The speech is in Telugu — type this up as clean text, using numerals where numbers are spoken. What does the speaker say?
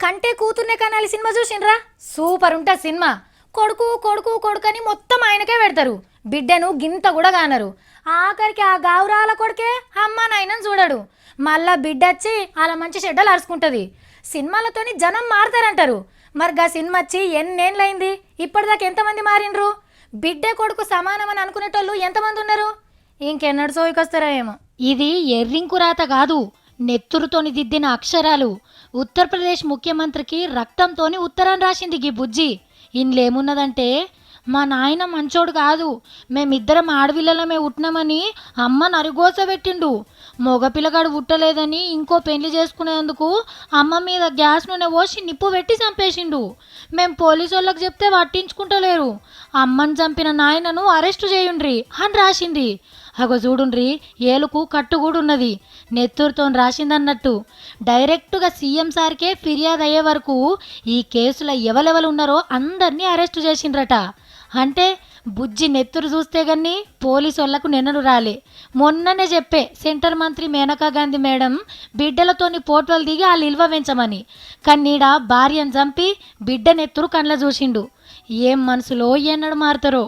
కంటే కూతుర్నే కనాలి సినిమా చూసిండ్రా? సూపర్ ఉంటా సినిమా. కొడుకు కొడుకు కొడుకని మొత్తం ఆయనకే పెడతారు, బిడ్డను గింత కూడా కానరు. ఆఖరికి ఆ గావురాల కొడుకే అమ్మ నాయనని చూడడు. మళ్ళా బిడ్డొచ్చి అలా మంచి చెడ్డలు అరుచుకుంటుంది. సినిమాలతోని జనం మారుతారంటారు. మరి గా సినిమా వచ్చి ఎన్నేళ్ళైంది, ఇప్పటిదాకా ఎంతమంది మారిండ్రు? బిడ్డే కొడుకు సమానమని అనుకునేటోళ్ళు ఎంతమంది ఉన్నారు? ఇంకెన్నడు సోయికొస్తారో ఏమో. ఇది ఎర్రింకు రాత కాదు, నెత్తురుతోని దిద్దిన అక్షరాలు. ఉత్తరప్రదేశ్ ముఖ్యమంత్రికి రక్తంతోని ఉత్తరం రాసింది గీ బుజ్జి. ఇందులేమున్నదంటే, మా నాయన మంచోడు కాదు, మేమిద్దరం ఆడపిల్లలమే ఉట్టినామని అమ్మ నరిగోస పెట్టిండు. మగపిల్లగాడు ఉట్టలేదని ఇంకో పెళ్లి చేసుకునేందుకు అమ్మ మీద గ్యాస్ నూనె పోసి నిప్పు పెట్టి చంపేసిండు. మేము పోలీసు వాళ్ళకి చెప్తే పట్టించుకుంటలేరు. అమ్మని చంపిన నాయనను అరెస్టు చేయుండ్రి అని రాసింది. అగో చూడుండ్రి, ఏలుకు కట్టు కూడా ఉన్నది. నెత్తూరుతో రాసిందన్నట్టు డైరెక్టుగా సీఎం సార్కే ఫిర్యాదు అయ్యే వరకు ఈ కేసులో ఎవరెవరు ఉన్నారో అందరినీ అరెస్టు చేసిండ్రట. అంటే బుజ్జి నెత్తురు చూస్తే గన్ని పోలీసు వాళ్లకు నిన్నను రాలే. మొన్ననే చెప్పే సెంటర్ మంత్రి మేనకా గాంధీ మేడం బిడ్డలతోని ఫోటోలు దిగి వాళ్ళు ఇల్వ పెంచమని. కన్నీడ భార్యను చంపి బిడ్డ నెత్తురు కండ్ల చూసిండు. ఏం మనసులో ఎన్నడు మారుతారో.